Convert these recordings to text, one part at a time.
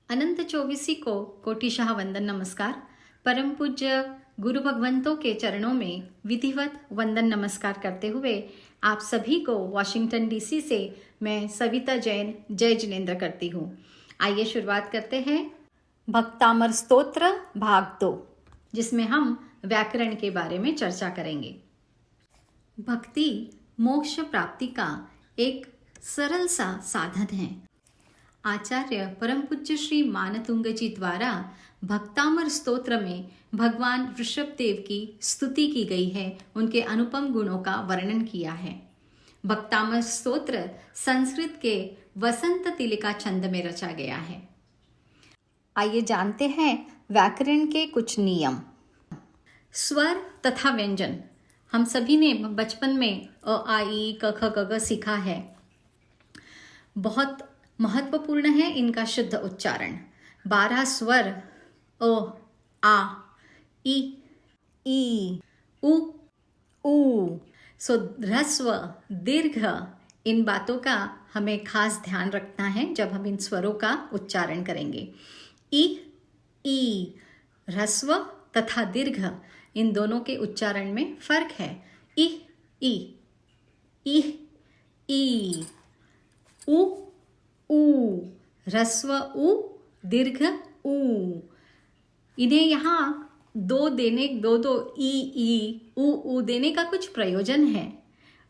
अनंत चौबीसी को कोटिशाह वंदन नमस्कार। परम पूज्य गुरु भगवंतों के चरणों में विधिवत वंदन नमस्कार करते हुए आप सभी को वॉशिंगटन डीसी से मैं सविता जैन जय जिनेन्द्र करती हूँ। आइए शुरुआत करते हैं भक्तामर स्तोत्र भाग 2, जिसमें हम व्याकरण के बारे में चर्चा करेंगे। भक्ति मोक्ष प्राप्ति का एक सरल सा साधन है। आचार्य परम पूज्य श्री मानतुंग जी द्वारा भक्तामर स्तोत्र में भगवान ऋषभ देव की स्तुति की गई है, उनके अनुपम गुणों का वर्णन किया है। भक्तामर स्तोत्र संस्कृत के वसंत तिलिका छंद में रचा गया है। आइए जानते हैं व्याकरण के कुछ नियम। स्वर तथा व्यंजन हम सभी ने बचपन में अ आ ई क ख ग घ सीखा है। बहुत महत्वपूर्ण है इनका शुद्ध उच्चारण। 12 स्वर अ, आ, ई, उ, सो ह्रस्व, दीर्घ, इन बातों का हमें खास ध्यान रखना है जब हम इन स्वरों का उच्चारण करेंगे। ई, ह्रस्व तथा दीर्घ, इन दोनों के उच्चारण में फर्क है। ई, उ, ह्रस्व उ, दीर्घ उ। इन्हें यहाँ दो ई, उ देने का कुछ प्रयोजन है,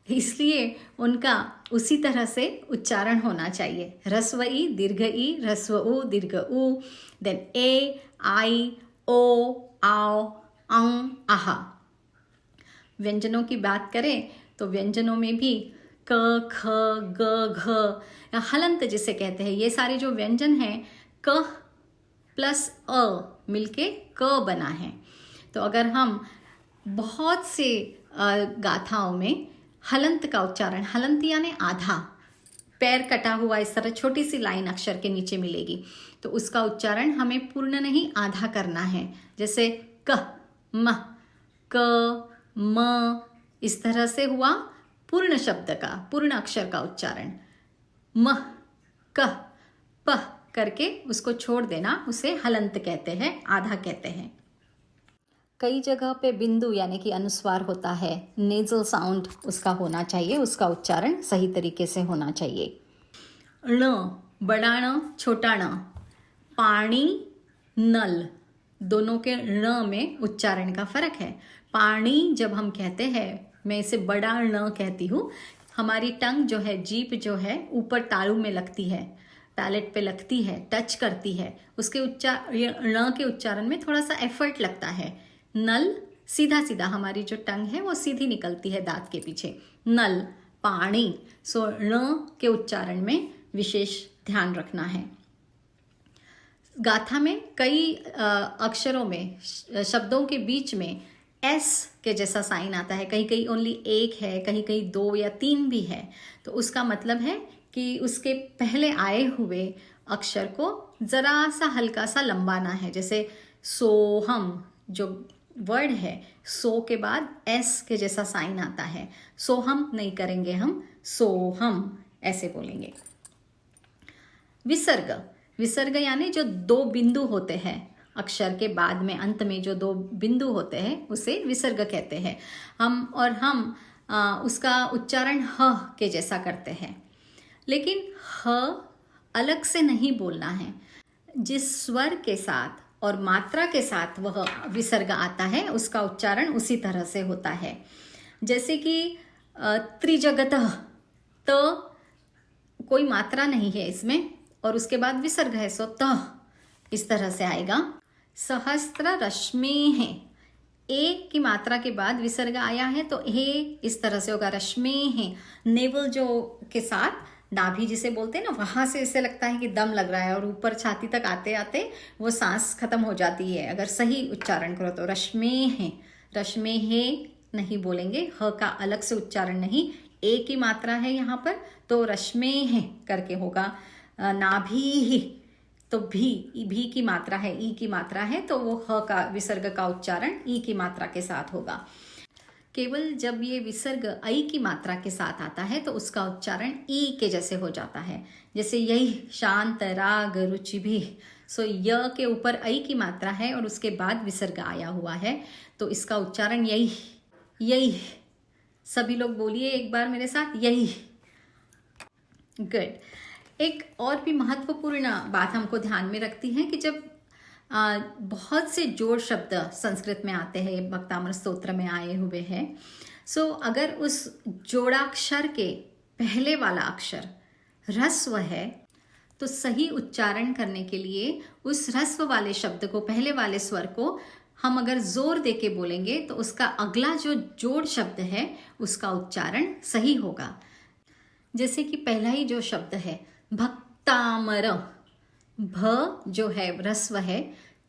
इसलिए उनका उसी तरह से उच्चारण होना चाहिए। ह्रस्व ई, दीर्घ ई, ह्रस्व उ, दीर्घ उ। देन ए, आई, ओ, आओ, औ, आहा। व्यंजनों की बात करें तो व्यंजनों में भी क, ख, ग, घ, हलंत जिसे कहते हैं, ये सारे जो व्यंजन हैं क प्लस अ मिलके क बना है। तो अगर हम बहुत से गाथाओं में हलंत का उच्चारण, हलंत यानी आधा, पैर कटा हुआ इस तरह छोटी सी लाइन अक्षर के नीचे मिलेगी, तो उसका उच्चारण हमें पूर्ण नहीं आधा करना है। जैसे क, म, क, म, इस तरह से हुआ पूर्ण शब्द का, पूर्ण अक्षर का उच्चारण। म, क, प करके उसको छोड़ देना, उसे हलंत कहते हैं, आधा कहते हैं। कई जगह पे बिंदु यानी कि अनुस्वार होता है, नेजल साउंड उसका होना चाहिए, उसका उच्चारण सही तरीके से होना चाहिए। ण, बड़ा ण, छोटा ण, पानी, नल, दोनों के ण में उच्चारण का फर्क है। पानी जब हम कहते हैं, मैं इसे बड़ा ण कहती हूँ, हमारी टंग जो है, जीभ जो है, ऊपर तालू में लगती है, पैलेट पे लगती है, टच करती है, उसके ण के उच्चारण में थोड़ा सा एफर्ट लगता है। नल, सीधा सीधा हमारी जो टंग है वो सीधी निकलती है दांत के पीछे। नल, पानी, सो ण के उच्चारण में विशेष ध्यान रखना है। गाथा में कई अक्षरों में, शब्दों के बीच में एस के जैसा साइन आता है, कहीं कहीं ओनली एक है, कहीं कहीं 2 या 3 भी है। तो उसका मतलब है कि उसके पहले आए हुए अक्षर को जरा सा हल्का सा लंबाना है। जैसे सोहम जो वर्ड है, सो के बाद एस के जैसा साइन आता है, सोहम नहीं करेंगे हम, सोहम ऐसे बोलेंगे। विसर्ग, विसर्ग यानी जो 2 बिंदु होते हैं अक्षर के बाद में, अंत में जो 2 बिंदु होते हैं उसे विसर्ग कहते हैं। हम उसका उच्चारण ह के जैसा करते हैं, लेकिन ह अलग से नहीं बोलना है। जिस स्वर के साथ और मात्रा के साथ वह विसर्ग आता है, उसका उच्चारण उसी तरह से होता है। जैसे कि त्रिजगतः, त कोई मात्रा नहीं है इसमें, और उसके बाद विसर्ग है, सो तः इस तरह से आएगा। सहस्त्र रश्मि है, ए की मात्रा के बाद विसर्ग आया है तो हे इस तरह से होगा, रश्मि है। नेवल जो के साथ नाभि जिसे बोलते हैं ना, वहां से ऐसे लगता है कि दम लग रहा है, और ऊपर छाती तक आते आते वो सांस खत्म हो जाती है अगर सही उच्चारण करो तो। रश्मि है, रश्मि है नहीं बोलेंगे, ह का अलग से उच्चारण नहीं, ए की मात्रा है यहाँ पर तो रश्मि है करके होगा। नाभि तो भी की मात्रा है, ई की मात्रा है, तो वो ह का विसर्ग का उच्चारण ई की मात्रा के साथ होगा। केवल जब ये विसर्ग ऐ की मात्रा के साथ आता है तो उसका उच्चारण ई के जैसे हो जाता है। जैसे यही शांत राग रुचि भी, सो य के ऊपर ऐ की मात्रा है और उसके बाद विसर्ग आया हुआ है, तो इसका उच्चारण यही यही। सभी लोग बोलिए एक बार मेरे साथ, यही। गुड। एक और भी महत्वपूर्ण बात हमको ध्यान में रखती है कि जब बहुत से जोड़ शब्द संस्कृत में आते हैं, भक्तामर स्तोत्र में आए हुए हैं, सो अगर उस जोड़ाक्षर के पहले वाला अक्षर ह्रस्व है तो सही उच्चारण करने के लिए उस ह्रस्व वाले शब्द को, पहले वाले स्वर को हम अगर जोर दे के बोलेंगे तो उसका अगला जो जोड़ शब्द है उसका उच्चारण सही होगा। जैसे कि पहला ही जो शब्द है भक्तामर, भ जो है ह्रस्व है,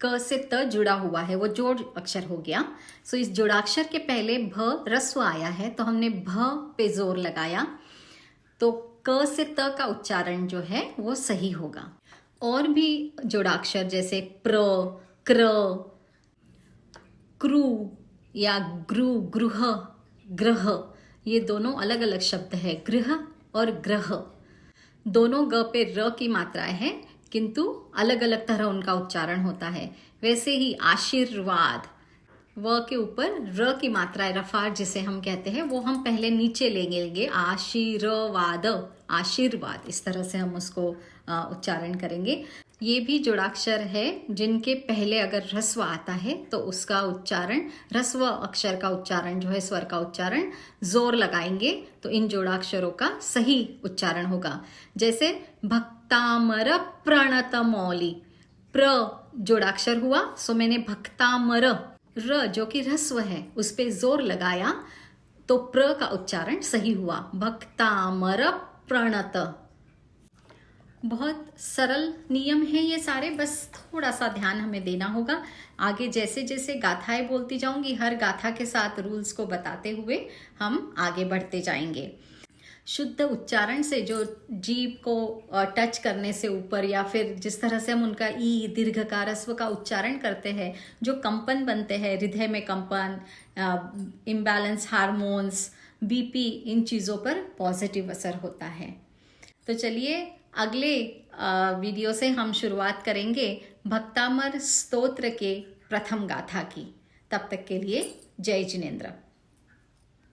क से त जुड़ा हुआ है, वो जोड़ अक्षर हो गया। सो इस जोड़ाक्षर के पहले भ ह्रस्व आया है तो हमने भ पे जोर लगाया, तो क से त का उच्चारण जो है वो सही होगा। और भी जोड़ाक्षर जैसे प्र, क्र, क्रू या ग्रु, गृह, ग्रह, ये दोनों अलग अलग शब्द है। गृह और ग्रह दोनों ग पे र की मात्राएं हैं, किंतु अलग अलग तरह उनका उच्चारण होता है। वैसे ही आशीर्वाद, व के ऊपर र की मात्राएं, रफार जिसे हम कहते हैं, वो हम पहले नीचे लेंगे, आशीर्वाद, आशीर्वाद, इस तरह से हम उसको उच्चारण करेंगे। ये भी जोड़ाक्षर है जिनके पहले अगर ह्रस्व आता है तो उसका उच्चारण, ह्रस्व अक्षर का उच्चारण जो है, स्वर का उच्चारण जोर लगाएंगे तो इन जोड़ाक्षरों का सही उच्चारण होगा। जैसे भक्तामर प्रणत मौली, प्र जोड़ाक्षर हुआ, सो मैंने भक्तामर, र जो कि ह्रस्व है उस पे जोर लगाया तो प्र का उच्चारण सही हुआ, भक्तामर प्रणत। बहुत सरल नियम है ये सारे, बस थोड़ा सा ध्यान हमें देना होगा। आगे जैसे जैसे गाथाएं बोलती जाऊंगी, हर गाथा के साथ रूल्स को बताते हुए हम आगे बढ़ते जाएंगे। शुद्ध उच्चारण से, जो जीभ को टच करने से ऊपर, या फिर जिस तरह से हम उनका ई, दीर्घ का, ह्रस्व का उच्चारण करते हैं, जो कंपन बनते हैं, हृदय में कंपन, इम्बैलेंस हार्मोन्स, बीपी, इन चीज़ों पर पॉजिटिव असर होता है। तो चलिए अगले वीडियो से हम शुरुआत करेंगे भक्तामर स्तोत्र के प्रथम गाथा की। तब तक के लिए जय जिनेंद्र।